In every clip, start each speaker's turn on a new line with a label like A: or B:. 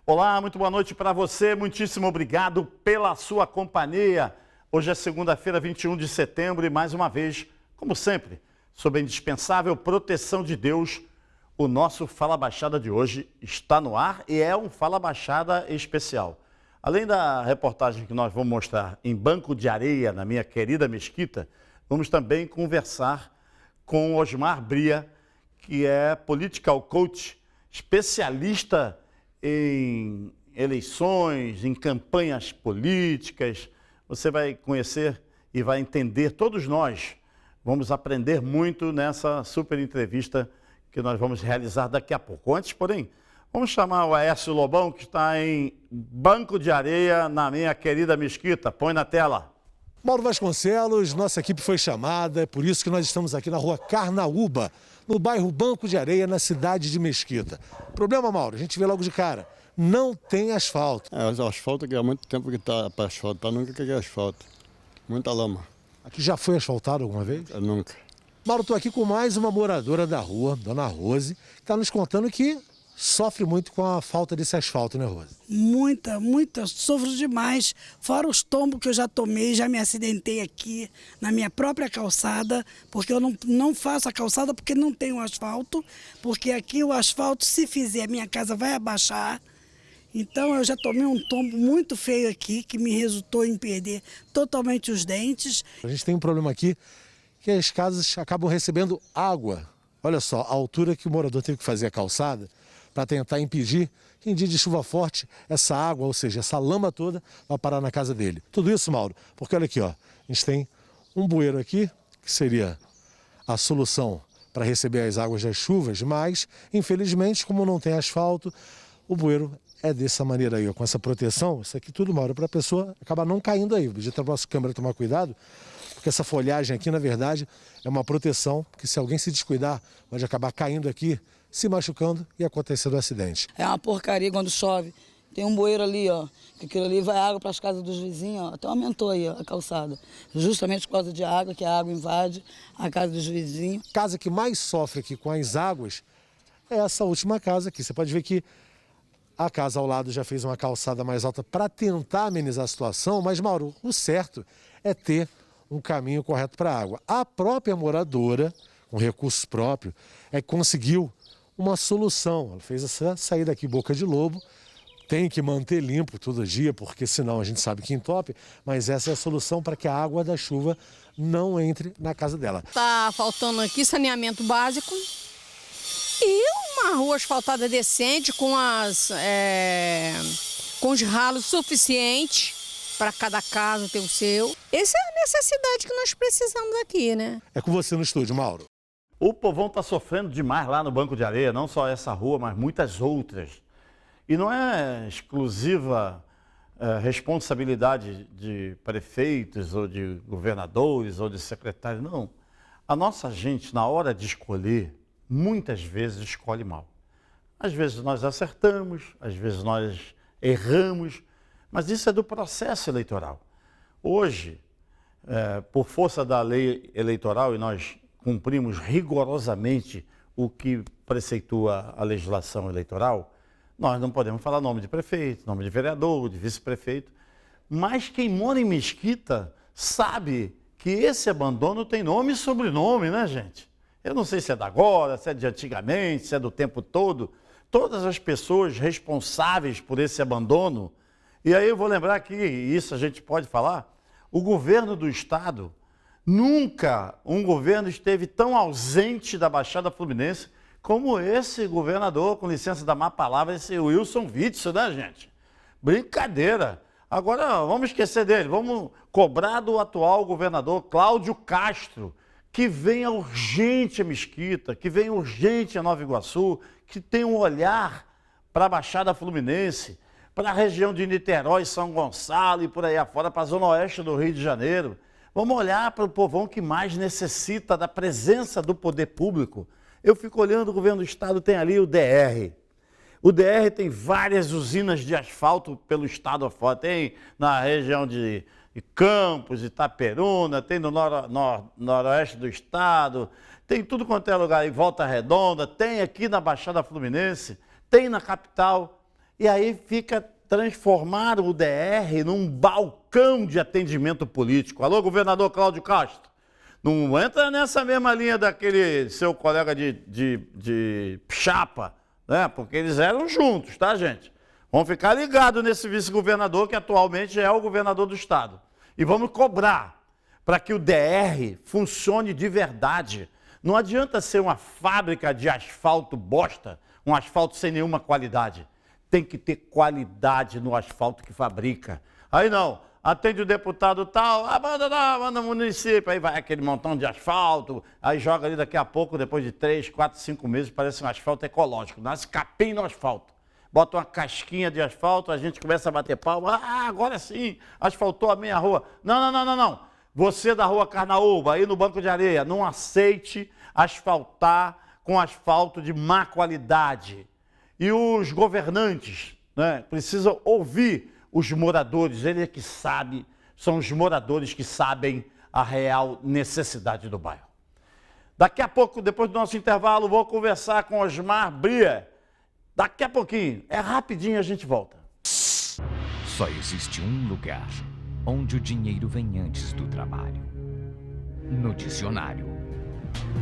A: Olá, muito boa noite para você, muitíssimo obrigado pela sua companhia. Hoje é segunda-feira, 21 de setembro e mais uma vez, como sempre, sob a indispensável proteção de Deus, o nosso Fala Baixada de hoje está no ar e é um Fala Baixada especial. Além da reportagem que nós vamos mostrar em Banco de Areia, na minha querida Mesquita, vamos também conversar com Osmar Bria, que é political coach, especialista em eleições, em campanhas políticas. Você vai conhecer e vai entender, todos nós vamos aprender muito nessa super entrevista que nós vamos realizar daqui a pouco. Antes, porém, vamos chamar o Aécio Lobão, que está em Banco de Areia, na minha querida Mesquita. Põe na tela.
B: Mauro Vasconcelos, nossa equipe foi chamada, é por isso que nós estamos aqui na rua Carnaúba, no bairro Banco de Areia, na cidade de Mesquita. Problema, Mauro, a gente vê logo de cara, não tem asfalto.
C: O asfalto que há muito tempo que está para asfalto, nunca que é asfalto. Muita lama.
B: Aqui já foi asfaltado alguma vez?
C: Nunca.
B: Mauro, estou aqui com mais uma moradora da rua, Dona Rose, que está nos contando que sofre muito com a falta desse asfalto, né, Rose?
D: Muita, sofro demais. Fora os tombos que eu já tomei, já me acidentei aqui na minha própria calçada, porque eu não faço a calçada porque não tenho asfalto, porque aqui o asfalto, se fizer, minha casa vai abaixar. Então eu já tomei um tombo muito feio aqui, que me resultou em perder totalmente os dentes.
B: A gente tem um problema aqui, que as casas acabam recebendo água. Olha só, a altura que o morador teve que fazer a calçada, para tentar impedir que em dia de chuva forte, essa água, ou seja, essa lama toda, vai parar na casa dele. Tudo isso, Mauro, porque olha aqui, ó, a gente tem um bueiro aqui, que seria a solução para receber as águas das chuvas, mas, infelizmente, como não tem asfalto, o bueiro é dessa maneira aí, ó, com essa proteção. Isso aqui tudo, Mauro, para a pessoa acabar não caindo aí. Podia ter a nossa câmera tomar cuidado, porque essa folhagem aqui, na verdade, é uma proteção, porque se alguém se descuidar, pode acabar caindo aqui, se machucando e acontecendo um acidente.
E: É uma porcaria quando chove. Tem um bueiro ali, ó, que aquilo ali vai água para as casas dos vizinhos, ó. Até aumentou aí, ó, a calçada. Justamente por causa de água, que a água invade a casa dos vizinhos.
B: A casa que mais sofre aqui com as águas é essa última casa aqui. Você pode ver que a casa ao lado já fez uma calçada mais alta para tentar amenizar a situação, mas, Mauro, o certo é ter um caminho correto para a água. A própria moradora, com recursos próprios, conseguiu uma solução. Ela fez essa saída aqui, boca de lobo, tem que manter limpo todo dia, porque senão a gente sabe que entope, mas essa é a solução para que a água da chuva não entre na casa dela.
F: Tá faltando aqui saneamento básico e uma rua asfaltada decente com com os ralos suficientes para cada casa ter o seu. Essa é a necessidade que nós precisamos aqui, né?
B: É com você no estúdio, Mauro.
A: O povão está sofrendo demais lá no Banco de Areia, não só essa rua, mas muitas outras. E não é exclusiva responsabilidade de prefeitos ou de governadores ou de secretários, não. A nossa gente, na hora de escolher, muitas vezes escolhe mal. Às vezes nós acertamos, às vezes nós erramos, mas isso é do processo eleitoral. Hoje, por força da lei eleitoral, e nós cumprimos rigorosamente o que preceitua a legislação eleitoral, nós não podemos falar nome de prefeito, nome de vereador, de vice-prefeito, mas quem mora em Mesquita sabe que esse abandono tem nome e sobrenome, né, gente? Eu não sei se é da agora, se é de antigamente, se é do tempo todo. Todas as pessoas responsáveis por esse abandono, e aí eu vou lembrar que isso a gente pode falar, o governo do estado, nunca um governo esteve tão ausente da Baixada Fluminense como esse governador, com licença da má palavra, esse Wilson Witzel, né, gente? Brincadeira. Agora, vamos esquecer dele, vamos cobrar do atual governador Cláudio Castro, que venha urgente a Mesquita, que venha urgente a Nova Iguaçu, que tenha um olhar para a Baixada Fluminense, para a região de Niterói, São Gonçalo e por aí afora, para a zona oeste do Rio de Janeiro. Vamos olhar para o povão que mais necessita da presença do poder público. Eu fico olhando, o governo do estado tem ali o DR. O DR tem várias usinas de asfalto pelo estado afora. Tem na região de Campos, Itaperuna, tem no noroeste do estado, tem tudo quanto é lugar em Volta Redonda, tem aqui na Baixada Fluminense, tem na capital. E aí fica transformar o DR num balcão de atendimento político. Alô, governador Cláudio Castro, não entra nessa mesma linha daquele seu colega de chapa, né? Porque eles eram juntos, tá, gente? Vamos ficar ligados nesse vice-governador que atualmente é o governador do estado. E vamos cobrar para que o DR funcione de verdade. Não adianta ser uma fábrica de asfalto bosta, um asfalto sem nenhuma qualidade. Tem que ter qualidade no asfalto que fabrica. Aí não, atende o deputado tal, manda o município, aí vai aquele montão de asfalto, aí joga ali daqui a pouco, depois de 3, 4, 5 meses, parece um asfalto ecológico, nasce capim no asfalto. Bota uma casquinha de asfalto, a gente começa a bater palma, agora sim, asfaltou a minha rua. Não. Você da rua Carnaúba, aí no Banco de Areia, não aceite asfaltar com asfalto de má qualidade. E os governantes, né, precisam ouvir os moradores, ele é que sabe, são os moradores que sabem a real necessidade do bairro. Daqui a pouco, depois do nosso intervalo, vou conversar com Osmar Bria. Daqui a pouquinho, é rapidinho, a gente volta.
G: Só existe um lugar onde o dinheiro vem antes do trabalho. No dicionário.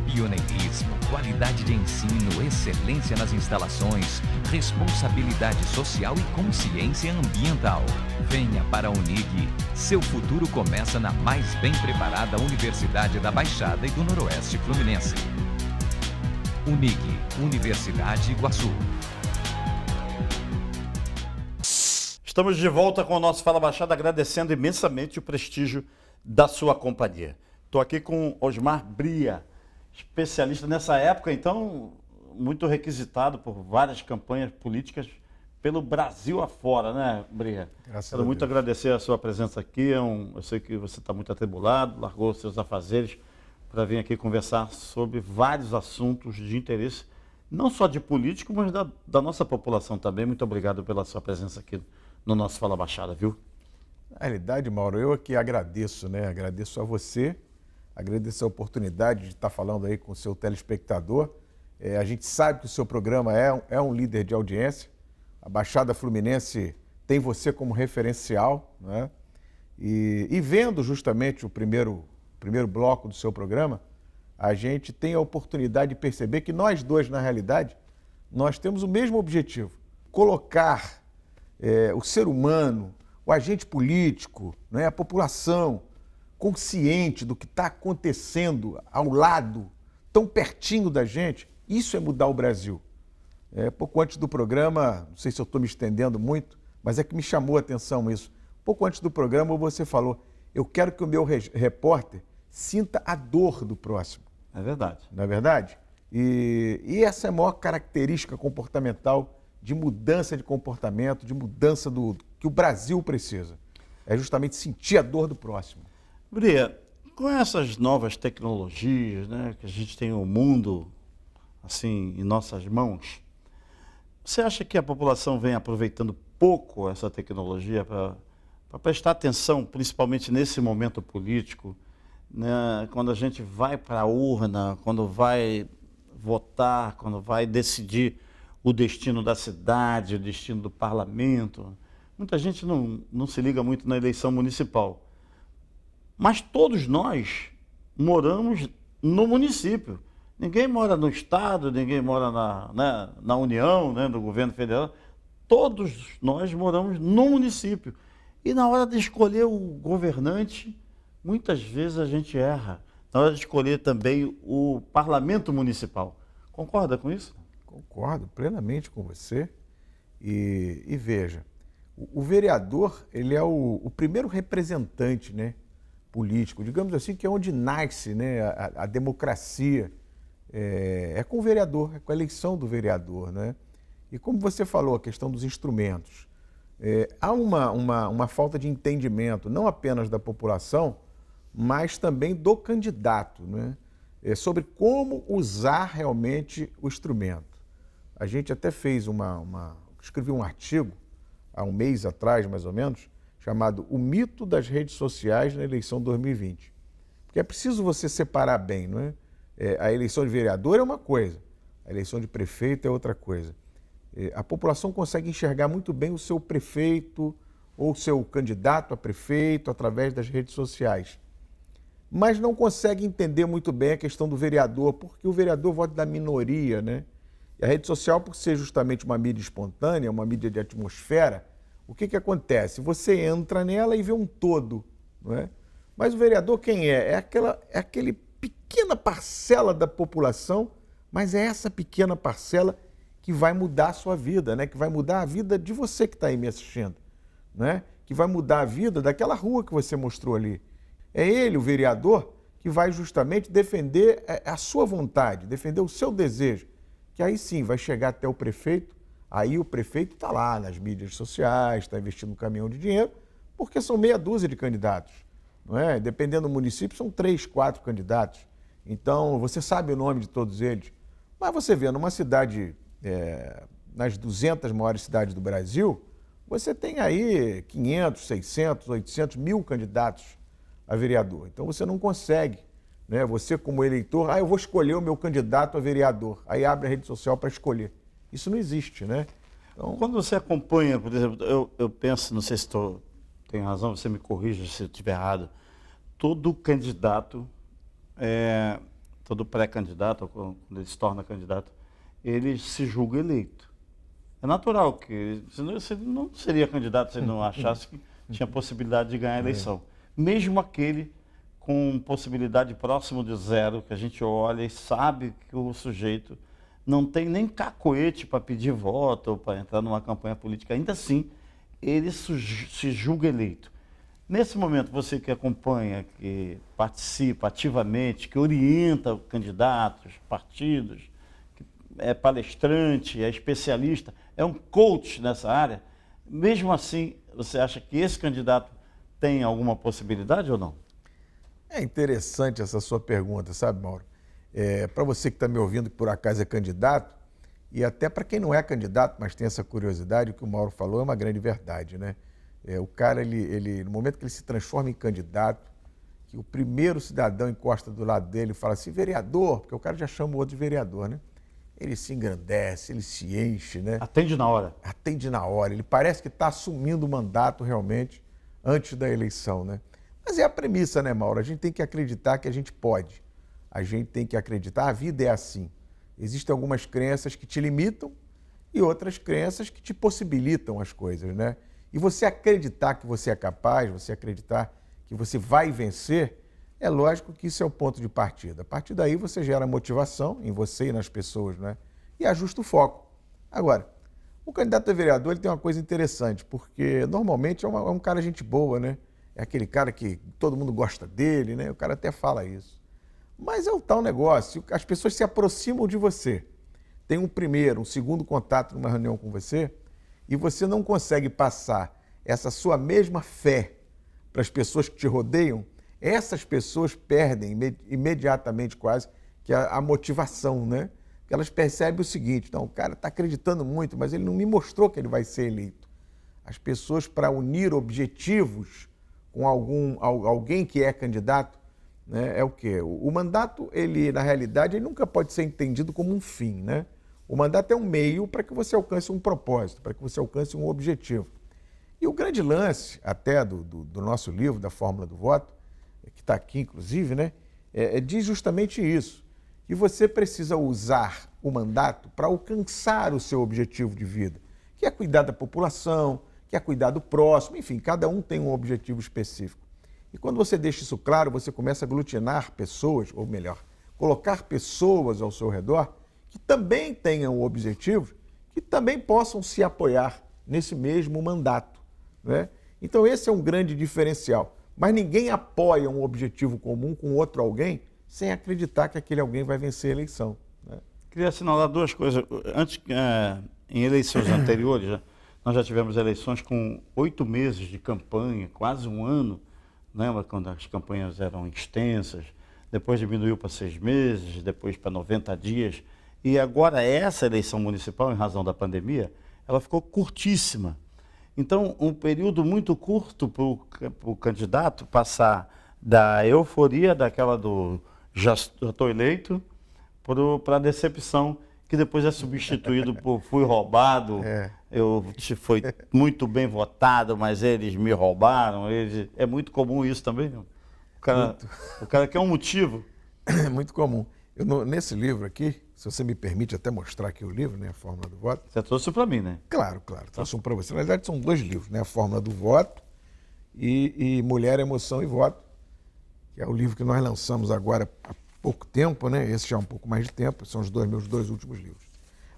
G: Pioneirismo, qualidade de ensino, excelência nas instalações, responsabilidade social e consciência ambiental. Venha para a Unig. Seu futuro começa na mais bem preparada Universidade da Baixada e do Noroeste Fluminense. Unig, Universidade Iguaçu.
A: Estamos de volta com o nosso Fala Baixada, agradecendo imensamente o prestígio da sua companhia. Estou aqui com Osmar Bria, especialista nessa época, então, muito requisitado por várias campanhas políticas pelo Brasil afora, né, Bria? Quero muito agradecer a sua presença aqui. Eu sei que você está muito atribulado, largou os seus afazeres para vir aqui conversar sobre vários assuntos de interesse, não só de político, mas da nossa população também. Muito obrigado pela sua presença aqui no nosso Fala Baixada, viu?
H: Na realidade, Mauro, eu aqui agradeço, né? Agradeço a você, agradeço a oportunidade de estar falando aí com o seu telespectador. A gente sabe que o seu programa é um líder de audiência. A Baixada Fluminense tem você como referencial, né? E vendo justamente o primeiro bloco do seu programa, a gente tem a oportunidade de perceber que nós dois, na realidade, nós temos o mesmo objetivo: colocar o ser humano, o agente político, né, a população consciente do que está acontecendo ao lado, tão pertinho da gente. Isso é mudar o Brasil. Pouco antes do programa, não sei se eu estou me estendendo muito, mas é que me chamou a atenção isso. Pouco antes do programa você falou: eu quero que o meu repórter sinta a dor do próximo.
A: É verdade.
H: Não é verdade? E essa é a maior característica comportamental, de mudança de comportamento, de mudança que o Brasil precisa. É justamente sentir a dor do próximo.
A: Bria, com essas novas tecnologias, né, que a gente tem o mundo assim em nossas mãos, você acha que a população vem aproveitando pouco essa tecnologia para prestar atenção, principalmente nesse momento político, né, quando a gente vai para a urna, quando vai votar, quando vai decidir o destino da cidade, o destino do parlamento? Muita gente não se liga muito na eleição municipal. Mas todos nós moramos no município. Ninguém mora no estado, ninguém mora na União, né, no governo federal. Todos nós moramos no município. E na hora de escolher o governante, muitas vezes a gente erra. Na hora de escolher também o parlamento municipal. Concorda com isso?
H: Concordo plenamente com você. E veja, o vereador, ele é o primeiro representante, né, político, digamos assim, que é onde nasce, né, a democracia. É com o vereador, é com a eleição do vereador, né? E como você falou, a questão dos instrumentos. Há uma falta de entendimento, não apenas da população, mas também do candidato, né? Sobre como usar realmente o instrumento. A gente até fez escrevi um artigo, há um mês atrás, mais ou menos, chamado O Mito das Redes Sociais na Eleição 2020. Porque é preciso você separar bem, não é? A eleição de vereador é uma coisa, a eleição de prefeito é outra coisa. A população consegue enxergar muito bem o seu prefeito ou o seu candidato a prefeito através das redes sociais. Mas não consegue entender muito bem a questão do vereador, porque o vereador vota da minoria, né? E a rede social, por ser justamente uma mídia espontânea, uma mídia de atmosfera, o que acontece? Você entra nela e vê um todo, não é? Mas o vereador quem é? É aquele pequena parcela da população, mas é essa pequena parcela que vai mudar a sua vida, né? Que vai mudar a vida de você que está aí me assistindo, né? Que vai mudar a vida daquela rua que você mostrou ali. É ele, o vereador, que vai justamente defender a sua vontade, defender o seu desejo, que aí sim vai chegar até o prefeito, aí o prefeito está lá nas mídias sociais, está investindo um caminhão de dinheiro, porque são meia dúzia de candidatos, não é? Dependendo do município, são 3, 4 candidatos. Então, você sabe o nome de todos eles. Mas você vê, numa cidade, nas 200 maiores cidades do Brasil, você tem aí 500, 600, 800 mil candidatos a vereador. Então você não consegue, né? Você como eleitor, eu vou escolher o meu candidato a vereador. Aí abre a rede social para escolher. Isso não existe, né?
A: Então, quando você acompanha, por exemplo, eu penso, não sei se tenho razão, você me corrija se eu estiver errado, todo candidato, todo pré-candidato, quando ele se torna candidato, ele se julga eleito. É natural que senão você não seria candidato se ele não achasse que tinha possibilidade de ganhar a eleição. Mesmo aquele com possibilidade próximo de zero, que a gente olha e sabe que o sujeito não tem nem cacoete para pedir voto ou para entrar numa campanha política, ainda assim, ele se julga eleito. Nesse momento, você que acompanha, que participa ativamente, que orienta candidatos, partidos, que é palestrante, é especialista, é um coach nessa área, mesmo assim, você acha que esse candidato tem alguma possibilidade ou não?
H: É interessante essa sua pergunta, sabe, Mauro? Para você que está me ouvindo, que por acaso é candidato, e até para quem não é candidato, mas tem essa curiosidade, o que o Mauro falou é uma grande verdade, né? O cara, no momento que ele se transforma em candidato, que o primeiro cidadão encosta do lado dele e fala assim, vereador, porque o cara já chama o outro de vereador, né? Ele se engrandece, ele se enche, né?
A: Atende na hora.
H: Atende na hora, ele parece que está assumindo o mandato realmente antes da eleição, né? Mas é a premissa, né, Mauro? A gente tem que acreditar que a gente pode. A gente tem que acreditar, a vida é assim. Existem algumas crenças que te limitam e outras crenças que te possibilitam as coisas, né? E você acreditar que você é capaz, você acreditar que você vai vencer, é lógico que isso é o ponto de partida. A partir daí você gera motivação em você e nas pessoas, né? E ajusta o foco. Agora, o candidato a vereador ele tem uma coisa interessante, porque normalmente é um cara gente boa, né? É aquele cara que todo mundo gosta dele, né? O cara até fala isso. Mas é o tal negócio, as pessoas se aproximam de você. Tem um primeiro, um segundo contato numa reunião com você e você não consegue passar essa sua mesma fé para as pessoas que te rodeiam, essas pessoas perdem imediatamente quase que a motivação, né? Porque elas percebem o seguinte, então, o cara está acreditando muito, mas ele não me mostrou que ele vai ser eleito. As pessoas, para unir objetivos com alguém que é candidato, né, é o quê? O mandato, ele, na realidade, ele nunca pode ser entendido como um fim, né? O mandato é um meio para que você alcance um propósito, para que você alcance um objetivo. E o grande lance, até do nosso livro, da Fórmula do Voto, que está aqui, inclusive, né, diz justamente isso, que você precisa usar o mandato para alcançar o seu objetivo de vida, que é cuidar da população, que é cuidar do próximo, enfim, cada um tem um objetivo específico. E quando você deixa isso claro, você começa a aglutinar pessoas, ou melhor, colocar pessoas ao seu redor que também tenham objetivos, que também possam se apoiar nesse mesmo mandato, né? Então esse é um grande diferencial. Mas ninguém apoia um objetivo comum com outro alguém sem acreditar que aquele alguém vai vencer a eleição, né?
A: Queria assinalar duas coisas. Antes, em eleições anteriores, nós já tivemos eleições com 8 meses de campanha, quase um ano, lembra quando as campanhas eram extensas, depois diminuiu para 6 meses, depois para 90 dias, e agora essa eleição municipal, em razão da pandemia, ela ficou curtíssima. Então, um período muito curto para o candidato passar da euforia daquela do já estou eleito para a decepção, que que depois é substituído por fui roubado, foi muito bem votado, mas eles me roubaram. É muito comum isso também. Não? O cara quer um motivo.
H: É muito comum. Nesse livro aqui, se você me permite até mostrar aqui o livro, né, A Fórmula do Voto.
A: Você trouxe para mim, né?
H: Claro, trouxe um para você. Na verdade, são 2 livros, né? A Fórmula do Voto e Mulher, Emoção e Voto, que é o livro que nós lançamos agora há pouco tempo, né? Esse já há um pouco mais de tempo, são meus 2 últimos livros.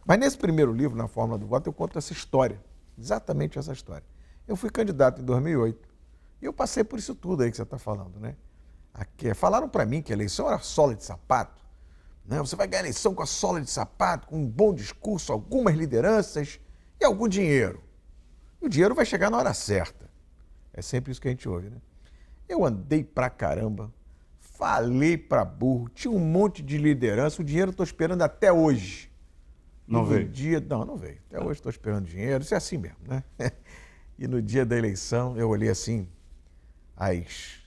H: Mas nesse primeiro livro, Na Fórmula do Voto, eu conto essa história, exatamente essa história. Eu fui candidato em 2008 e eu passei por isso tudo aí que você está falando, né? Falaram para mim que a eleição era sola de sapato, né? Você vai ganhar a eleição com a sola de sapato, com um bom discurso, algumas lideranças e algum dinheiro. E o dinheiro vai chegar na hora certa. É sempre isso que a gente ouve, né? Eu andei pra caramba, falei pra burro, tinha um monte de liderança, o dinheiro eu estou esperando até hoje.
A: Não veio?
H: Não veio. Até hoje estou esperando dinheiro, isso é assim mesmo, né? E no dia da eleição eu olhei assim,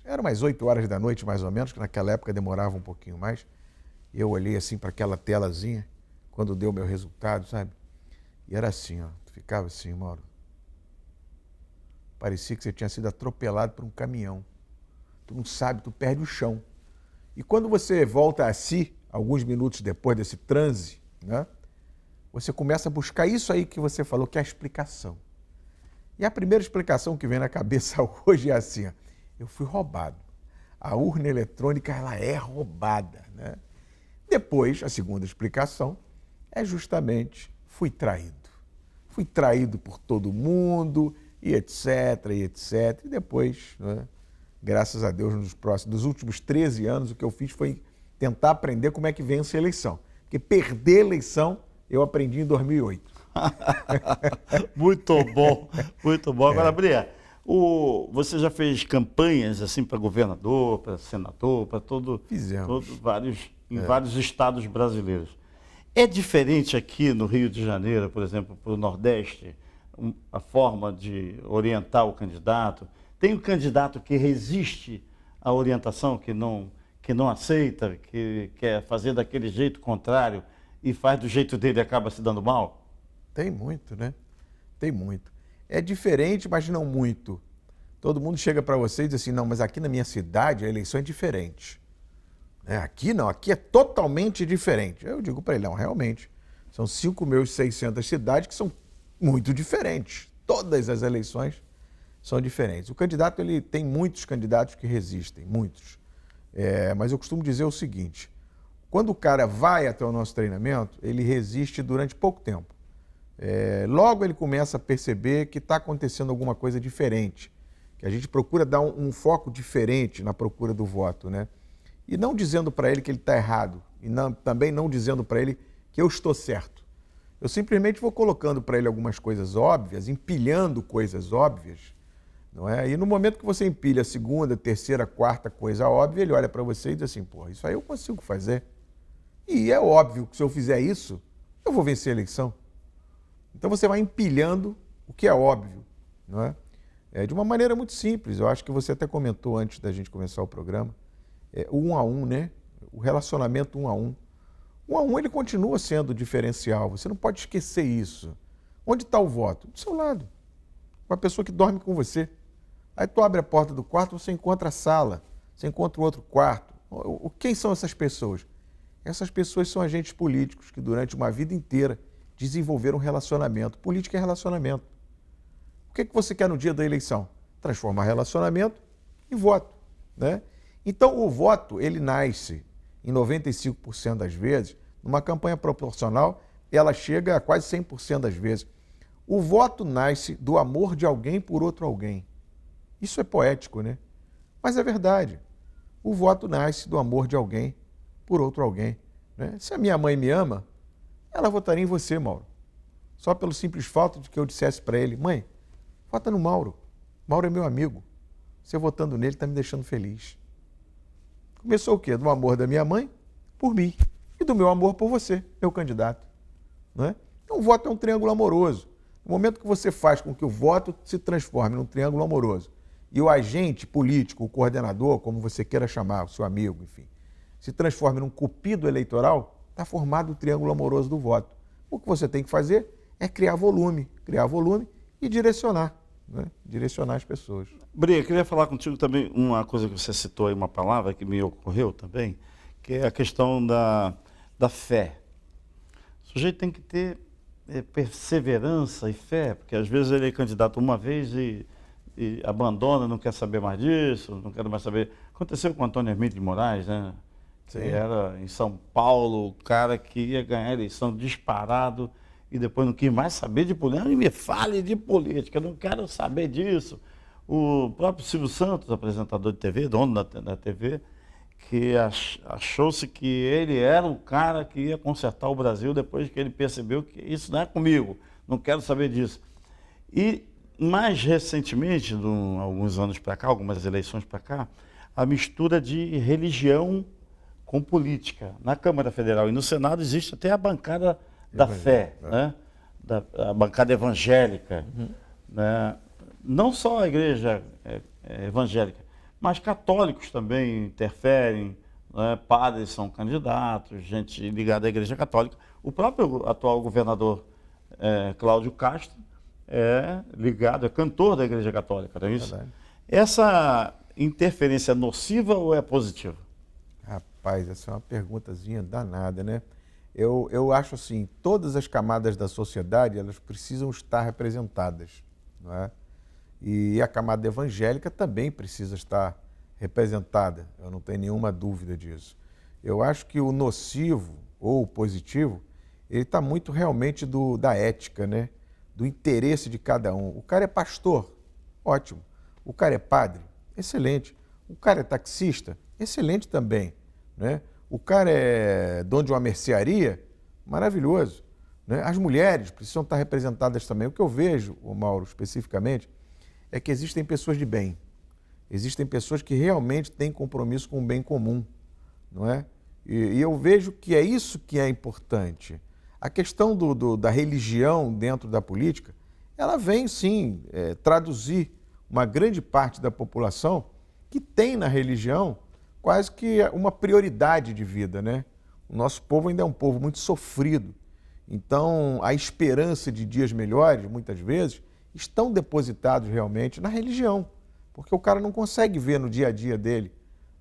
H: eram mais 8 horas da noite mais ou menos, que naquela época demorava um pouquinho mais. Eu olhei assim para aquela telazinha, quando deu meu resultado, sabe? E era assim, ó, tu ficava assim, Mauro. Parecia que você tinha sido atropelado por um caminhão. Tu não sabe, tu perde o chão. E quando você volta a si, alguns minutos depois desse transe, né? Você começa a buscar isso aí que você falou, que é a explicação. E a primeira explicação que vem na cabeça hoje é assim, ó, eu fui roubado. A urna eletrônica, ela é roubada, né? Depois, a segunda explicação é justamente, fui traído. Fui traído por todo mundo, e etc, e etc. E depois, né, graças a Deus, nos últimos 13 anos, o que eu fiz foi tentar aprender como é que vence a eleição. Porque perder a eleição, eu aprendi em 2008.
A: Muito bom, muito bom. Agora, Bria, você já fez campanhas assim para governador, para senador, para vários estados brasileiros. É diferente aqui no Rio de Janeiro, por exemplo, para o Nordeste, a forma de orientar o candidato? Tem um candidato que resiste à orientação, que não aceita, que quer fazer daquele jeito contrário e faz do jeito dele e acaba se dando mal?
H: Tem muito, né? Tem muito. É diferente, mas não muito. Todo mundo chega para você e diz assim, não, mas aqui na minha cidade a eleição é diferente. Aqui não, aqui é totalmente diferente. Eu digo para ele, não, realmente, são 5.600 cidades que são muito diferentes. Todas as eleições são diferentes. O candidato, ele tem muitos candidatos que resistem, muitos. Mas eu costumo dizer o seguinte, quando o cara vai até o nosso treinamento, ele resiste durante pouco tempo. Logo ele começa a perceber que está acontecendo alguma coisa diferente, que a gente procura dar um foco diferente na procura do voto, né? E não dizendo para ele que ele está errado, e também não dizendo para ele que eu estou certo. Eu simplesmente vou colocando para ele algumas coisas óbvias, empilhando coisas óbvias, não é? E no momento que você empilha a segunda, terceira, quarta coisa óbvia, ele olha para você e diz assim, pô, isso aí eu consigo fazer. E é óbvio que se eu fizer isso, eu vou vencer a eleição. Então você vai empilhando o que é óbvio, não é? De uma maneira muito simples, eu acho que você até comentou antes da gente começar o programa, o 1 a 1, né? O relacionamento 1 a 1. 1 a 1 ele continua sendo diferencial, você não pode esquecer isso. Onde está o voto? Do seu lado, com a pessoa que dorme com você. Aí tu abre a porta do quarto, você encontra a sala, você encontra o outro quarto. Quem são essas pessoas? Essas pessoas são agentes políticos que durante uma vida inteira desenvolveram um relacionamento. Política é relacionamento. O que você quer no dia da eleição? Transformar relacionamento em voto, né? Então, o voto, ele nasce, em 95% das vezes, numa campanha proporcional, ela chega a quase 100% das vezes. O voto nasce do amor de alguém por outro alguém. Isso é poético, né? Mas é verdade. O voto nasce do amor de alguém por outro alguém, né? Se a minha mãe me ama, ela votaria em você, Mauro. Só pelo simples fato de que eu dissesse para ele, mãe, vota no Mauro. Mauro é meu amigo. Você votando nele está me deixando feliz. Começou o quê? Do amor da minha mãe por mim e do meu amor por você, meu candidato. Não é? Então o voto é um triângulo amoroso. No momento que você faz com que o voto se transforme num triângulo amoroso e o agente político, o coordenador, como você queira chamar, o seu amigo, enfim, se transforme num cupido eleitoral, está formado o triângulo amoroso do voto. O que você tem que fazer é criar volume e direcionar, né? Direcionar as pessoas.
A: Bria, queria falar contigo também uma coisa que você citou aí, uma palavra que me ocorreu também, que é a questão da fé. O sujeito tem que ter perseverança e fé, porque às vezes ele é candidato uma vez e abandona, não quer saber mais disso, não quer mais saber. Aconteceu com o Antônio Hermídio de Moraes, né? Que era em São Paulo, o cara que ia ganhar a eleição disparado e depois não quis mais saber de política. Não me fale de política, eu não quero saber disso. O próprio Silvio Santos, apresentador de TV, dono da TV, que achou-se que ele era o cara que ia consertar o Brasil depois que ele percebeu que isso não é comigo, não quero saber disso. E mais recentemente, alguns anos para cá, algumas eleições para cá, a mistura de religião com política. Na Câmara Federal e no Senado existe até a bancada da fé, né? A bancada evangélica. Né? Não só a igreja evangélica, mas católicos também interferem, né? Padres são candidatos, gente ligada à igreja católica. O próprio atual governador Cláudio Castro é ligado, é cantor da igreja católica, não é isso?
H: Verdade.
A: Essa interferência é nociva ou é positiva?
H: Rapaz, essa é uma perguntazinha danada, né? Eu acho assim, todas as camadas da sociedade, elas precisam estar representadas, não é? E a camada evangélica também precisa estar representada, eu não tenho nenhuma dúvida disso. Eu acho que o nocivo ou o positivo, ele está muito realmente da ética, né? Do interesse de cada um. O cara é pastor, ótimo. O cara é padre, excelente. O cara é taxista, excelente também, né? O cara é dono de uma mercearia, maravilhoso, né? As mulheres precisam estar representadas também. O que eu vejo, Mauro, especificamente, é que existem pessoas de bem. Existem pessoas que realmente têm compromisso com o bem comum, não é? E eu vejo que é isso que é importante. A questão da religião dentro da política, ela vem, sim, traduzir uma grande parte da população que tem na religião quase que uma prioridade de vida, né? O nosso povo ainda é um povo muito sofrido. Então, a esperança de dias melhores, muitas vezes, estão depositados realmente na religião, porque o cara não consegue ver no dia a dia dele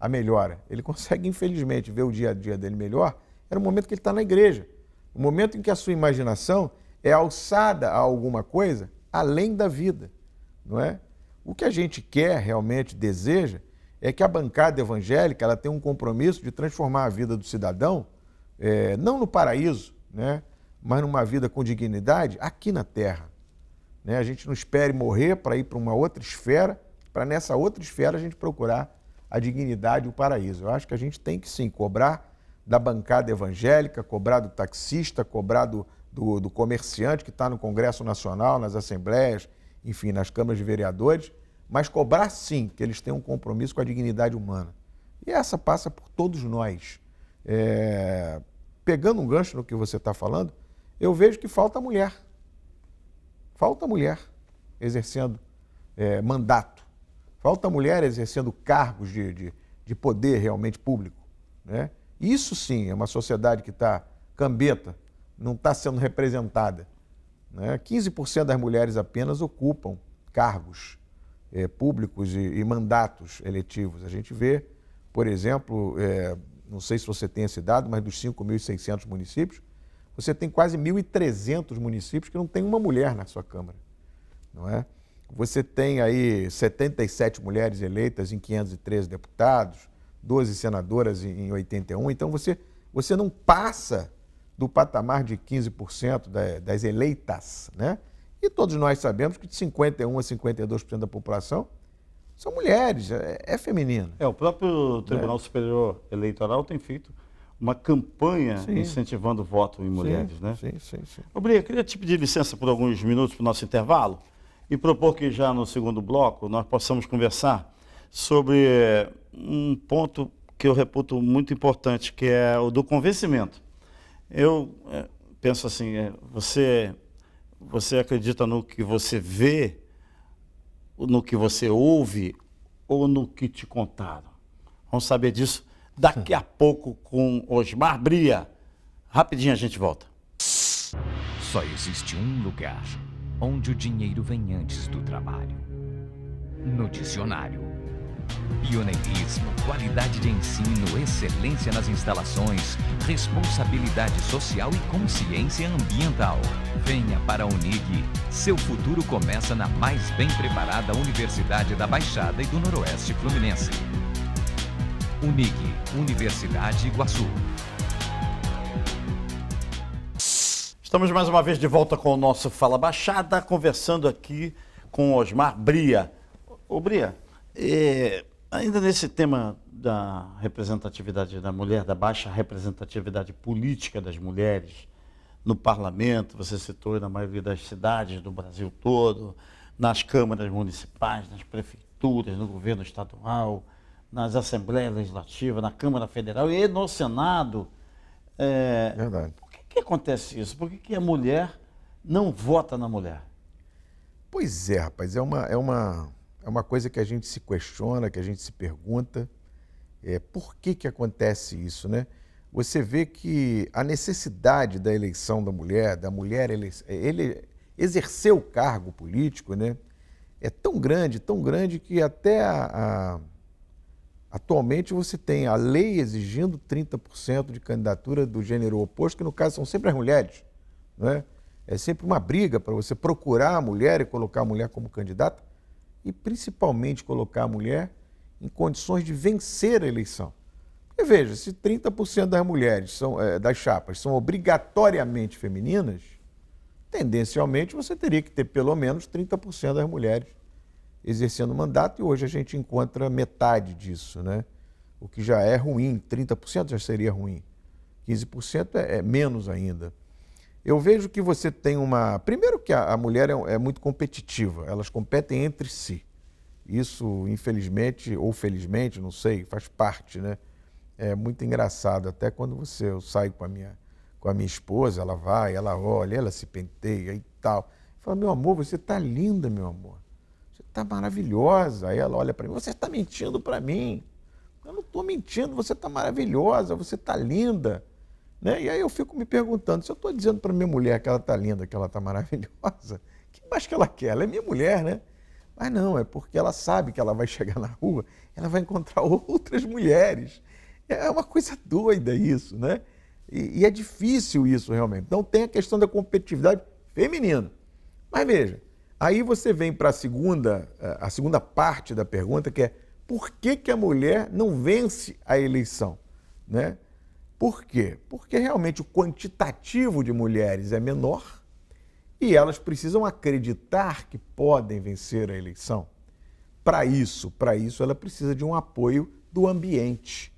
H: a melhora. Ele consegue, infelizmente, ver o dia a dia dele melhor no momento que ele está na igreja. O momento em que a sua imaginação é alçada a alguma coisa além da vida, não é? O que a gente quer, realmente deseja, é que a bancada evangélica ela tenha um compromisso de transformar a vida do cidadão, não no paraíso, né? Mas numa vida com dignidade aqui na terra. Né? A gente não espere morrer para ir para uma outra esfera, para nessa outra esfera a gente procurar a dignidade e o paraíso. Eu acho que a gente tem que sim cobrar da bancada evangélica, cobrar do taxista, cobrar do comerciante que está no Congresso Nacional, nas assembleias, enfim, nas câmaras de vereadores, mas cobrar sim que eles tenham um compromisso com a dignidade humana. E essa passa por todos nós. Pegando um gancho no que você está falando, eu vejo que falta mulher. Falta mulher exercendo mandato. Falta mulher exercendo cargos de poder realmente público, né? Isso sim é uma sociedade que está cambeta, não está sendo representada, né? 15% das mulheres apenas ocupam cargos públicos e mandatos eletivos. A gente vê, por exemplo, não sei se você tem esse dado, mas dos 5.600 municípios, você tem quase 1.300 municípios que não tem uma mulher na sua Câmara, não é? Você tem aí 77 mulheres eleitas em 513 deputados, 12 senadoras em 81, então você não passa do patamar de 15% das eleitas, né? E todos nós sabemos que de 51% a 52% da população são mulheres, é feminino.
A: O próprio Tribunal Superior Eleitoral tem feito uma campanha incentivando o voto em mulheres, né?
H: Sim.
A: Bria, queria te pedir licença por alguns minutos para o nosso intervalo e propor que já no segundo bloco nós possamos conversar sobre um ponto que eu reputo muito importante, que é o do convencimento. Eu penso assim, você acredita no que você vê, no que você ouve ou no que te contaram? Vamos saber disso daqui a pouco com Osmar Bria. Rapidinho a gente volta.
G: Só existe um lugar onde o dinheiro vem antes do trabalho. No dicionário. Pioneirismo, qualidade de ensino, excelência nas instalações, responsabilidade social e consciência ambiental. Venha para a Unig. Seu futuro começa na mais bem preparada Universidade da Baixada e do Noroeste Fluminense. Unig, Universidade Iguaçu.
A: Estamos mais uma vez de volta com o nosso Fala Baixada, conversando aqui com Osmar Bria. Ô Bria, ainda nesse tema da representatividade da mulher, da baixa representatividade política das mulheres no parlamento, você citou na maioria das cidades do Brasil todo, nas câmaras municipais, nas prefeituras, no governo estadual, nas assembleias legislativas, na Câmara Federal e no Senado.
H: Verdade.
A: Por que acontece isso? Por que a mulher não vota na mulher?
H: Pois é, rapaz, é uma coisa que a gente se questiona, que a gente se pergunta, por que acontece isso, né? Você vê que a necessidade da eleição da mulher ele exercer o cargo político, né, é tão grande que até atualmente você tem a lei exigindo 30% de candidatura do gênero oposto, que no caso são sempre as mulheres, né? É sempre uma briga para você procurar a mulher e colocar a mulher como candidata, e principalmente colocar a mulher em condições de vencer a eleição. Porque veja, se 30% das mulheres das chapas são obrigatoriamente femininas, tendencialmente você teria que ter pelo menos 30% das mulheres exercendo o mandato, e hoje a gente encontra metade disso, né? O que já é ruim, 30% já seria ruim, 15% é menos ainda. Eu vejo que você tem primeiro que a mulher é muito competitiva, elas competem entre si. Isso, infelizmente ou felizmente, não sei, faz parte, né? É muito engraçado, até quando eu saio com a minha esposa, ela vai, ela olha, ela se penteia e tal. Fala, meu amor, você está linda, meu amor. Você está maravilhosa. Aí ela olha para mim, você está mentindo para mim. Eu não estou mentindo, você está maravilhosa, você está linda. Né? E aí eu fico me perguntando, se eu estou dizendo para minha mulher que ela está linda, que ela está maravilhosa, o que mais que ela quer? Ela é minha mulher, né? Mas não, é porque ela sabe que ela vai chegar na rua, ela vai encontrar outras mulheres. É uma coisa doida isso, né? E é difícil isso realmente. Então tem a questão da competitividade feminina. Mas veja, aí você vem para a segunda parte da pergunta, que é por que a mulher não vence a eleição, né? Por quê? Porque realmente o quantitativo de mulheres é menor e elas precisam acreditar que podem vencer a eleição. Para isso, ela precisa de um apoio do ambiente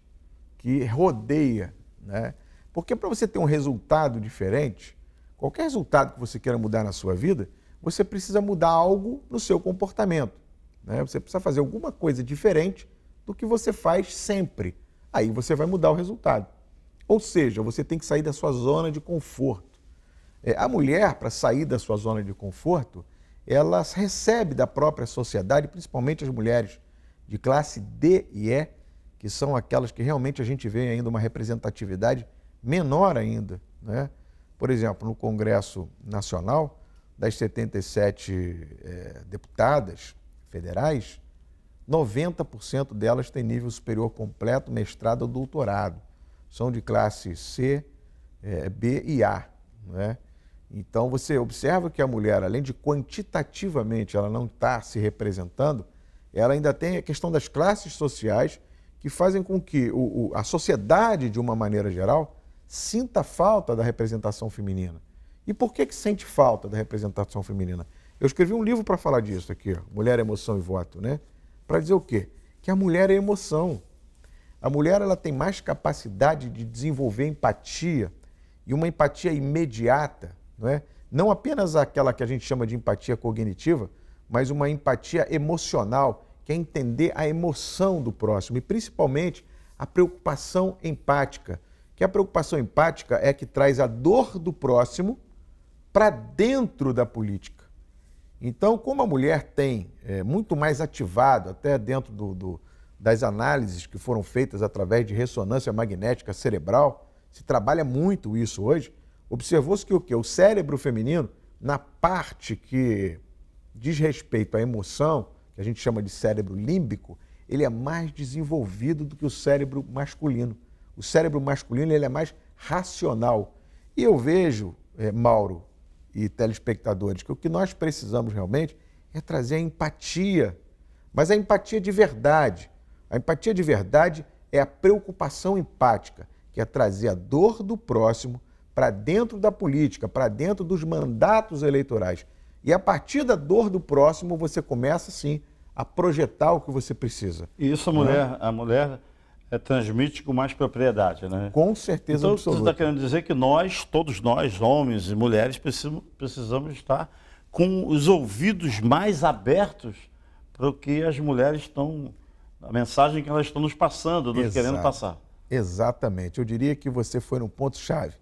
H: que rodeia, né? Porque para você ter um resultado diferente, qualquer resultado que você queira mudar na sua vida, você precisa mudar algo no seu comportamento, né? Você precisa fazer alguma coisa diferente do que você faz sempre. Aí você vai mudar o resultado. Ou seja, você tem que sair da sua zona de conforto. A mulher, para sair da sua zona de conforto, ela recebe da própria sociedade, principalmente as mulheres de classe D e E, que são aquelas que realmente a gente vê ainda uma representatividade menor ainda, né? Por exemplo, no Congresso Nacional, das 77 deputadas federais, 90% delas têm nível superior completo, mestrado ou doutorado. São de classe C, B e A, né? Então você observa que a mulher, além de quantitativamente ela não estar se representando, ela ainda tem a questão das classes sociais que fazem com que a sociedade, de uma maneira geral, sinta falta da representação feminina. E por que sente falta da representação feminina? Eu escrevi um livro para falar disso aqui, ó, Mulher, Emoção e Voto, né? Para dizer o quê? Que a mulher é emoção. A mulher ela tem mais capacidade de desenvolver empatia, e uma empatia imediata, não é? Não apenas aquela que a gente chama de empatia cognitiva, mas uma empatia emocional, que é entender a emoção do próximo e principalmente a preocupação empática. Que a preocupação empática é que traz a dor do próximo para dentro da política. Então, como a mulher tem muito mais ativado, até dentro das análises que foram feitas através de ressonância magnética cerebral, se trabalha muito isso hoje, observou-se que o quê? O cérebro feminino, na parte que diz respeito à emoção, que a gente chama de cérebro límbico, ele é mais desenvolvido do que o cérebro masculino. O cérebro masculino ele é mais racional. E eu vejo, Mauro e telespectadores, que o que nós precisamos realmente é trazer a empatia, mas a empatia de verdade. A empatia de verdade é a preocupação empática, que é trazer a dor do próximo para dentro da política, para dentro dos mandatos eleitorais. E a partir da dor do próximo, você começa, sim, a projetar o que você precisa.
A: E isso a mulher transmite com mais propriedade, né?
H: Com certeza
A: então,
H: absoluta.
A: Você está querendo dizer que todos nós, homens e mulheres, precisamos estar com os ouvidos mais abertos para o que as mulheres estão, a mensagem que elas estão nos passando, nos querendo passar.
H: Exatamente. Eu diria que você foi no ponto-chave.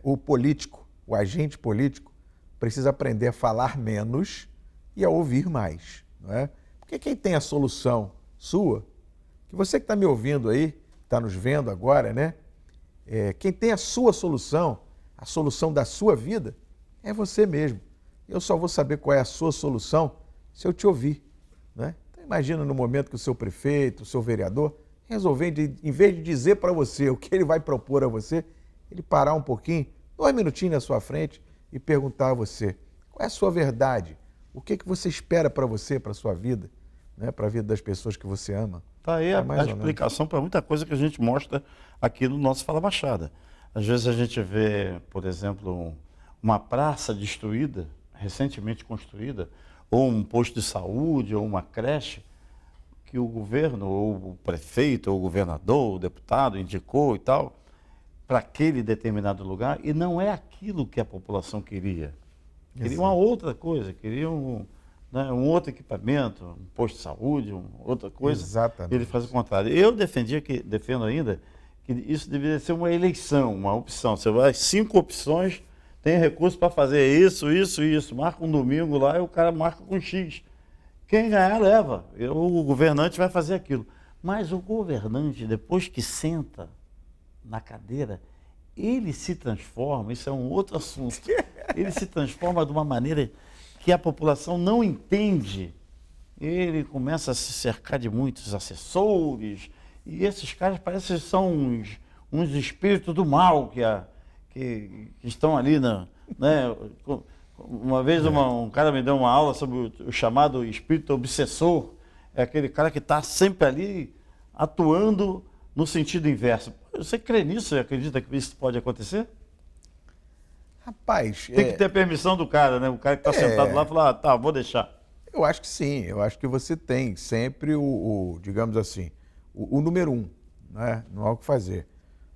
H: O político, o agente político, precisa aprender a falar menos e a ouvir mais. Não é? Porque quem tem a solução sua, que você que está me ouvindo aí, está nos vendo agora, né? Quem tem a sua solução, a solução da sua vida, é você mesmo. Eu só vou saber qual é a sua solução se eu te ouvir. Né? Então, imagina no momento que o seu prefeito, o seu vereador, resolver, em vez de dizer para você o que ele vai propor a você, ele parar um pouquinho, 2 minutinhos na sua frente e perguntar a você qual é a sua verdade, o que você espera para você, para a sua vida, né? Para a vida das pessoas que você ama.
A: Está aí a explicação para muita coisa que a gente mostra aqui no nosso Fala Baixada. Às vezes a gente vê, por exemplo, uma praça destruída, recentemente construída, ou um posto de saúde, ou uma creche, que o governo, ou o prefeito, ou o governador, o deputado indicou e tal, para aquele determinado lugar, e não é aquilo que a população queria. Queria uma outra coisa, queria um outro equipamento, um posto de saúde, outra coisa.
H: Exatamente.
A: Ele faz o contrário. Eu defendo ainda que isso deveria ser uma eleição, uma opção. Você vai 5 opções, tem recurso para fazer isso, isso, isso. Marca um domingo lá e o cara marca com X. Quem ganhar, leva. O governante vai fazer aquilo. Mas o governante, depois que senta na cadeira, ele se transforma, isso é um outro assunto, ele se transforma de uma maneira que a população não entende. Ele começa a se cercar de muitos assessores, e esses caras parecem que são uns espíritos do mal que estão ali, né? Uma vez um cara me deu uma aula sobre o chamado espírito obsessor, é aquele cara que está sempre ali atuando no sentido inverso. Você crê nisso? Você acredita que isso pode acontecer?
H: Rapaz...
A: Tem que ter permissão do cara, né? O cara que está sentado lá fala, tá, vou deixar.
H: Eu acho que sim. Eu acho que você tem sempre digamos assim, o número 1, né? Não há o que fazer.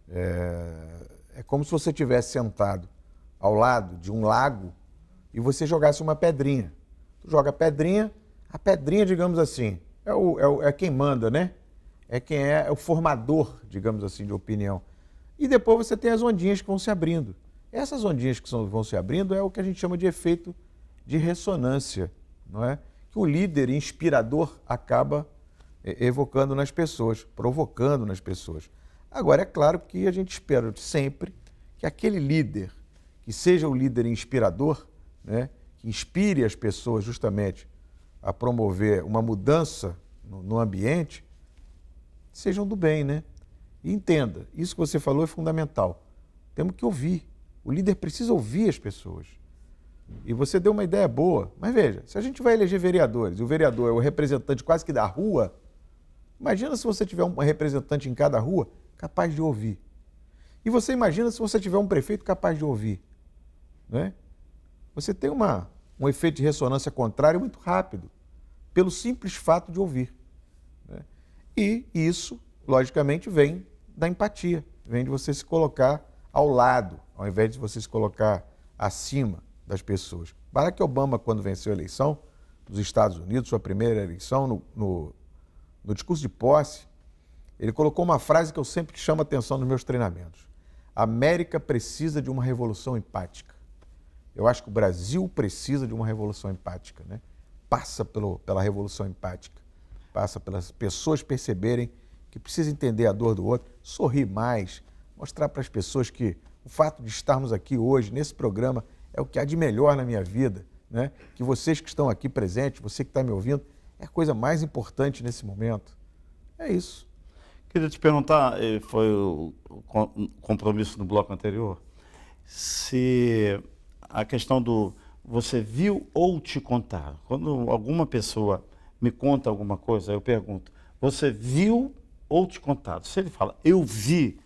H: É como se você estivesse sentado ao lado de um lago e você jogasse uma pedrinha. Tu joga a pedrinha, digamos assim, é quem manda, né? É quem é o formador, digamos assim, de opinião. E depois você tem as ondinhas que vão se abrindo. Essas ondinhas que vão se abrindo é o que a gente chama de efeito de ressonância, não é? Que o líder inspirador acaba evocando nas pessoas, provocando nas pessoas. Agora, é claro que a gente espera sempre que aquele líder, que seja o líder inspirador, né, que inspire as pessoas justamente a promover uma mudança no ambiente, sejam do bem, né? E entenda, isso que você falou é fundamental. Temos que ouvir. O líder precisa ouvir as pessoas. E você deu uma ideia boa. Mas veja, se a gente vai eleger vereadores, e o vereador é o representante quase que da rua, imagina se você tiver um representante em cada rua capaz de ouvir. E você imagina se você tiver um prefeito capaz de ouvir. Né? Você tem um efeito de ressonância contrário muito rápido, pelo simples fato de ouvir. Né? E isso, logicamente, vem da empatia, vem de você se colocar ao lado, ao invés de você se colocar acima das pessoas. Barack Obama, quando venceu a eleição dos Estados Unidos, sua primeira eleição, no discurso de posse, ele colocou uma frase que eu sempre chamo a atenção nos meus treinamentos. A América precisa de uma revolução empática. Eu acho que o Brasil precisa de uma revolução empática, né? Passa pela revolução empática, passa pelas pessoas perceberem que precisa entender a dor do outro, sorrir mais, mostrar para as pessoas que o fato de estarmos aqui hoje, nesse programa, é o que há de melhor na minha vida, né? Que vocês que estão aqui presentes, você que está me ouvindo, é a coisa mais importante nesse momento. É isso.
A: Queria te perguntar, foi o compromisso no bloco anterior, se a questão do você viu ou te contaram. Quando alguma pessoa me conta alguma coisa, eu pergunto, você viu ou te contaram? Se ele fala, eu vi,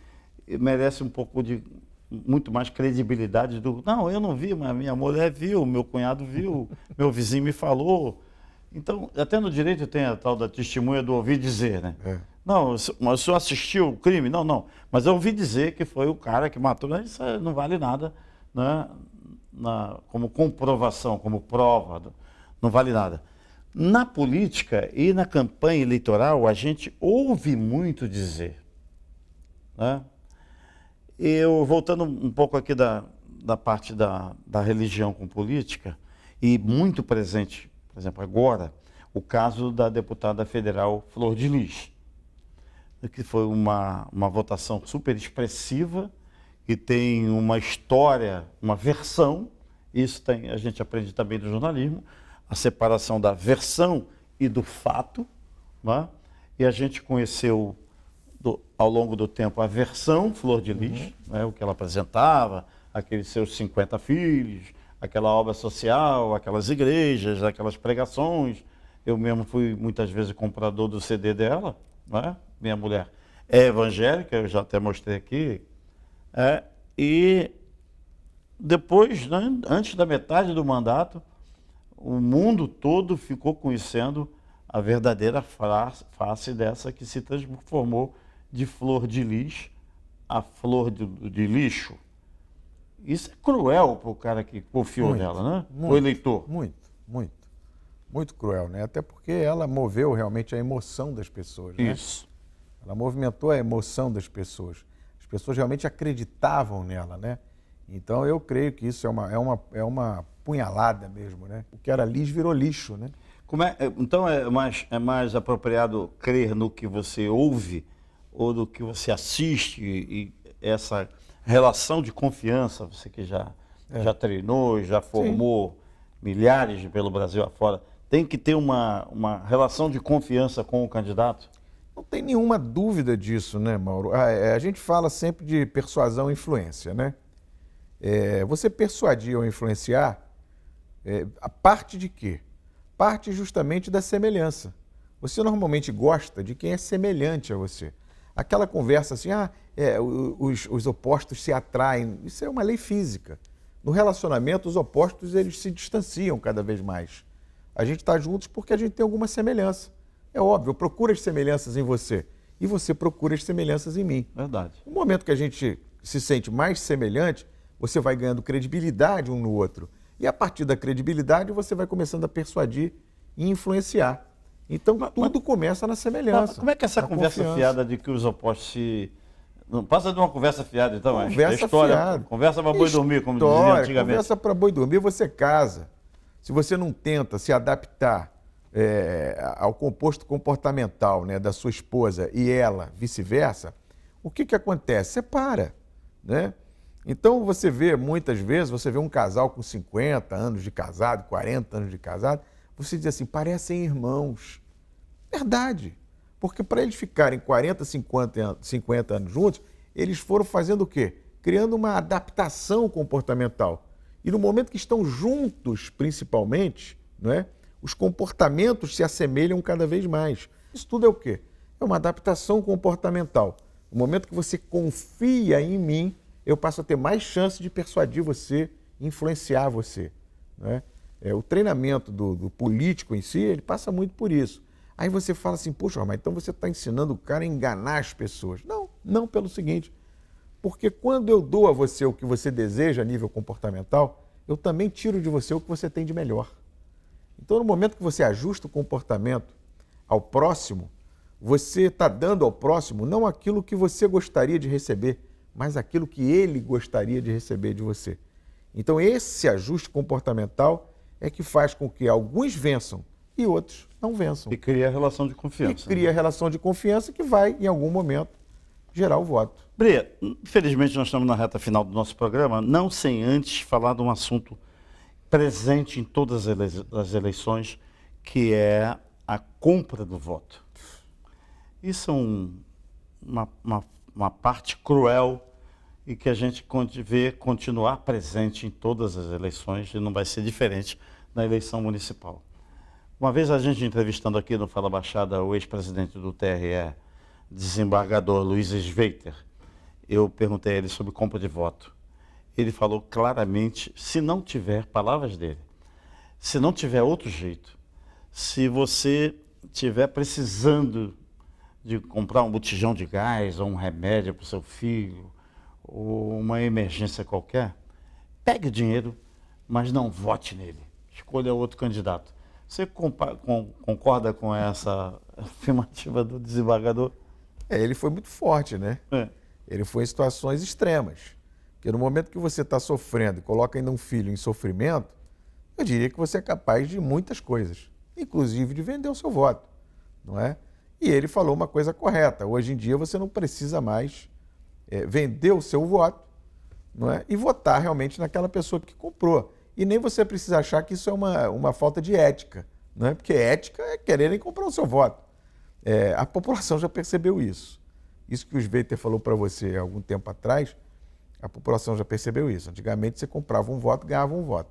A: merece um pouco de muito mais credibilidade do, não, eu não vi, mas minha mulher viu, meu cunhado viu, meu vizinho me falou. Então, até no direito tem a tal da testemunha do ouvir dizer, né? Não, mas o senhor assistiu o crime? Não, não. Mas eu ouvi dizer que foi o cara que matou. Mas isso não vale nada, né? Como comprovação, como prova, não vale nada. Na política e na campanha eleitoral, a gente ouve muito dizer, né? Eu, voltando um pouco aqui da parte da religião com política, e muito presente, por exemplo, agora, o caso da deputada federal Flor de Lis, que foi uma votação super expressiva e tem uma história, uma versão, isso a gente aprende também no jornalismo, a separação da versão e do fato, né? E a gente conheceu ao longo do tempo a versão Flor de Lis, né? O que ela apresentava, aqueles seus 50 filhos, aquela obra social, aquelas igrejas, aquelas pregações. Eu mesmo fui muitas vezes comprador do CD dela, né? Minha mulher é evangélica, eu já até mostrei aqui. E depois, né, antes da metade do mandato, o mundo todo ficou conhecendo a verdadeira face dessa que se transformou de Flor de Lis a flor de lixo. Isso é cruel para o cara que confiou nela, né? O eleitor.
H: Muito cruel, né? Até porque ela moveu realmente a emoção das pessoas, né?
A: Isso.
H: Ela movimentou a emoção das pessoas. As pessoas realmente acreditavam nela, né? Então eu creio que isso é uma punhalada mesmo, né? O que era lis virou lixo, né?
A: Então é mais apropriado crer no que você ouve ou no que você assiste, e essa relação de confiança, você que já treinou, já formou milhares pelo Brasil afora, tem que ter uma relação de confiança com o candidato?
H: Não tem nenhuma dúvida disso, né, Mauro? A gente fala sempre de persuasão e influência, né? Você persuadir ou influenciar, a parte de quê? Parte justamente da semelhança. Você normalmente gosta de quem é semelhante a você. Aquela conversa assim, os opostos se atraem, isso é uma lei física. No relacionamento, os opostos eles se distanciam cada vez mais. A gente está juntos porque a gente tem alguma semelhança. É óbvio, eu procuro as semelhanças em você e você procura as semelhanças em mim.
A: Verdade.
H: No momento que a gente se sente mais semelhante, você vai ganhando credibilidade um no outro. E a partir da credibilidade, você vai começando a persuadir e influenciar. Então, tudo começa na semelhança.
A: Como é que essa conversa fiada de que os opostos se... Não passa de uma conversa fiada, então,
H: conversa fiada.
A: Conversa para boi dormir, como dizia antigamente.
H: Conversa para boi dormir, você casa. Se você não tenta se adaptar ao composto comportamental, né, da sua esposa e ela, vice-versa, o que acontece? Separa, né? Então, você vê, muitas vezes, um casal com 50 anos de casado, 40 anos de casado, você diz assim, parecem irmãos. Verdade. Porque para eles ficarem 40, 50 anos juntos, eles foram fazendo o quê? Criando uma adaptação comportamental. E no momento que estão juntos, principalmente, não é? Os comportamentos se assemelham cada vez mais. Isso tudo é o quê? É uma adaptação comportamental. No momento que você confia em mim, eu passo a ter mais chance de persuadir você, influenciar você, não é? O treinamento do político em si, ele passa muito por isso. Aí você fala assim, poxa, mas então você está ensinando o cara a enganar as pessoas. Não pelo seguinte, porque quando eu dou a você o que você deseja a nível comportamental, eu também tiro de você o que você tem de melhor. Então, no momento que você ajusta o comportamento ao próximo, você está dando ao próximo não aquilo que você gostaria de receber, mas aquilo que ele gostaria de receber de você. Então, esse ajuste comportamental é que faz com que alguns vençam e outros não vençam.
A: E cria a relação de confiança.
H: E cria a relação de confiança que vai, em algum momento, gerar o voto.
A: Bria, infelizmente nós estamos na reta final do nosso programa, não sem antes falar de um assunto presente em todas as eleições, que é a compra do voto. Isso é uma parte cruel e que a gente vê continuar presente em todas as eleições e não vai ser diferente na eleição municipal. Uma vez a gente entrevistando aqui no Fala Baixada o ex-presidente do TRE, desembargador Luiz Sveiter, eu perguntei a ele sobre compra de voto. Ele falou claramente, se não tiver, palavras dele, se não tiver outro jeito, se você estiver precisando de comprar um botijão de gás ou um remédio para o seu filho, ou uma emergência qualquer, pegue o dinheiro, mas não vote nele. Escolha outro candidato. Você concorda com essa afirmativa do desembargador?
H: Ele foi muito forte, né? Ele foi em situações extremas. Porque no momento que você está sofrendo e coloca ainda um filho em sofrimento, eu diria que você é capaz de muitas coisas, inclusive de vender o seu voto, não é? E ele falou uma coisa correta. Hoje em dia você não precisa mais vender o seu voto, não é? E votar realmente naquela pessoa que comprou. E nem você precisa achar que isso é uma falta de ética, não é? Porque ética é quererem comprar o seu voto. A população já percebeu isso. Isso que o Sveiter falou para você há algum tempo atrás, a população já percebeu isso. Antigamente você comprava um voto, ganhava um voto.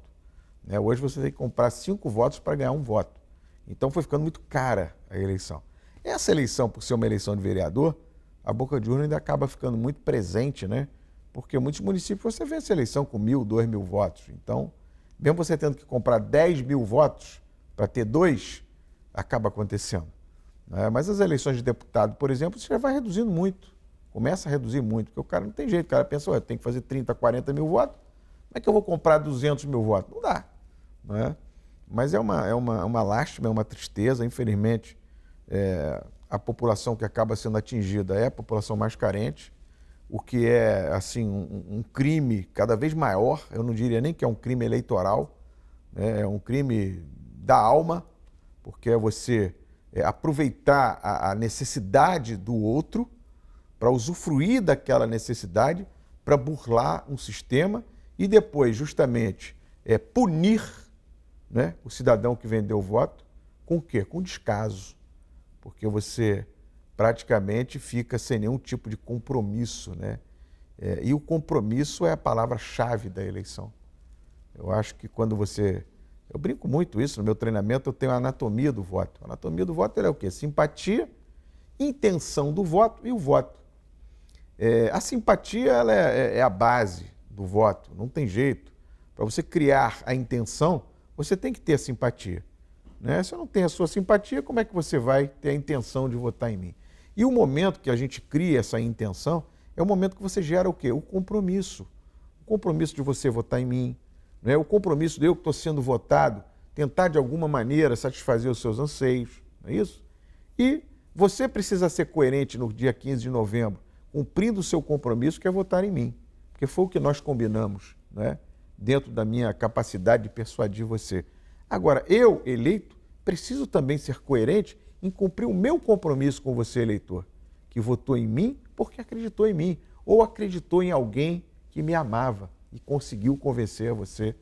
H: Né? Hoje você tem que comprar 5 votos para ganhar um voto. Então foi ficando muito cara a eleição. Essa eleição, por ser uma eleição de vereador, a boca de urna ainda acaba ficando muito presente, né? Porque muitos municípios você vê essa eleição com 1.000, 2.000 votos. Então, mesmo você tendo que comprar 10.000 votos para ter 2, acaba acontecendo. Né? Mas as eleições de deputado, por exemplo, você já vai reduzindo muito. Começa a reduzir muito, porque o cara não tem jeito. O cara pensa, tem que fazer 30, 40 mil votos. Como é que eu vou comprar 200 mil votos? Não dá. Né? Mas é uma lástima, é uma tristeza, infelizmente. A população que acaba sendo atingida é a população mais carente, o que é assim um crime cada vez maior. Eu não diria nem que é um crime eleitoral, né? É um crime da alma, porque é você aproveitar a necessidade do outro para usufruir daquela necessidade, para burlar um sistema e depois justamente punir, né, o cidadão que vendeu o voto com o quê? Com descaso. Porque você praticamente fica sem nenhum tipo de compromisso, né? E o compromisso é a palavra-chave da eleição. Eu acho que quando você... Eu brinco muito isso, no meu treinamento eu tenho a anatomia do voto. A anatomia do voto é o quê? Simpatia, intenção do voto e o voto. A simpatia ela é a base do voto, não tem jeito. Para você criar a intenção, você tem que ter a simpatia. Né? Se eu não tenho a sua simpatia, como é que você vai ter a intenção de votar em mim? E o momento que a gente cria essa intenção é o momento que você gera o quê? O compromisso. O compromisso de você votar em mim, né? O compromisso de eu que estou sendo votado, tentar de alguma maneira satisfazer os seus anseios, não é isso? E você precisa ser coerente no dia 15 de novembro, cumprindo o seu compromisso, que é votar em mim. Porque foi o que nós combinamos, né? Dentro da minha capacidade de persuadir você. Agora, eu, eleito, preciso também ser coerente em cumprir o meu compromisso com você, eleitor, que votou em mim porque acreditou em mim, ou acreditou em alguém que me amava e conseguiu convencer você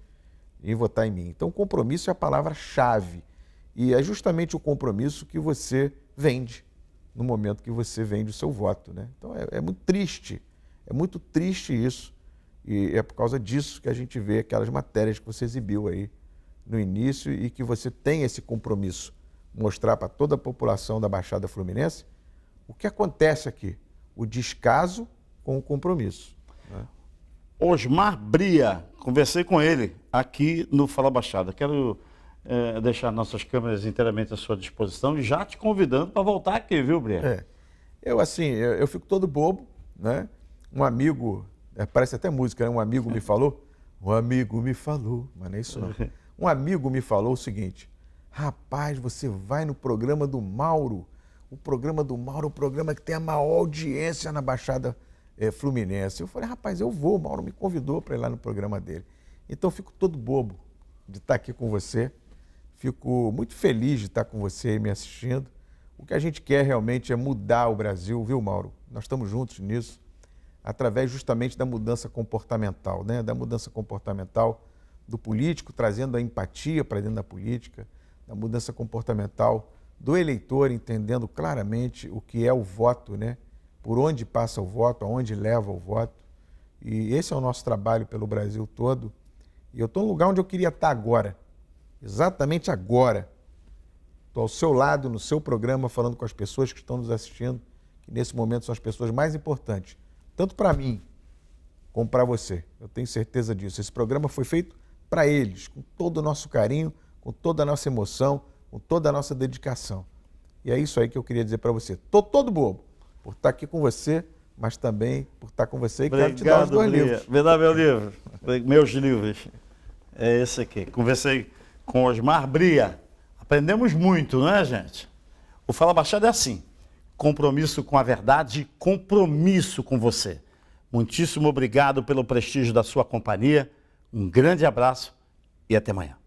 H: em votar em mim. Então, compromisso é a palavra-chave e é justamente o compromisso que você vende no momento que você vende o seu voto, né? Então, é muito triste isso e é por causa disso que a gente vê aquelas matérias que você exibiu aí no início e que você tem esse compromisso, mostrar para toda a população da Baixada Fluminense o que acontece aqui, o descaso com o compromisso. Né?
A: Osmar Bria, conversei com ele aqui no Fala Baixada. Quero deixar nossas câmeras inteiramente à sua disposição e já te convidando para voltar aqui, viu, Bria?
H: Eu fico todo bobo, né? Um amigo, parece até música, né? Um amigo me falou, mas não é isso não. Um amigo me falou o seguinte, rapaz, você vai no programa do Mauro, o programa do Mauro é o programa que tem a maior audiência na Baixada Fluminense. Eu falei, rapaz, eu vou, o Mauro me convidou para ir lá no programa dele. Então eu fico todo bobo de estar aqui com você, fico muito feliz de estar com você aí me assistindo. O que a gente quer realmente é mudar o Brasil, viu, Mauro? nós estamos juntos nisso, através justamente da mudança comportamental, né? Da mudança comportamental do político, trazendo a empatia para dentro da política, da mudança comportamental do eleitor, entendendo claramente o que é o voto, né? Por onde passa o voto, aonde leva o voto. E esse é o nosso trabalho pelo Brasil todo. E eu estou no lugar onde eu queria estar agora, exatamente agora. Estou ao seu lado, no seu programa, falando com as pessoas que estão nos assistindo, que nesse momento são as pessoas mais importantes, tanto para mim como para você. Eu tenho certeza disso. Esse programa foi feito para eles, com todo o nosso carinho, com toda a nossa emoção, com toda a nossa dedicação. E é isso aí que eu queria dizer para você. Estou todo bobo por estar aqui com você, mas também por estar com você e quero te dar os 2 livros.
A: Me dá meu livro, meus livros. É esse aqui. Conversei com Osmar Bria. Aprendemos muito, não é, gente? O Fala Baixada é assim. Compromisso com a verdade, compromisso com você. Muitíssimo obrigado pelo prestígio da sua companhia. Um grande abraço e até amanhã.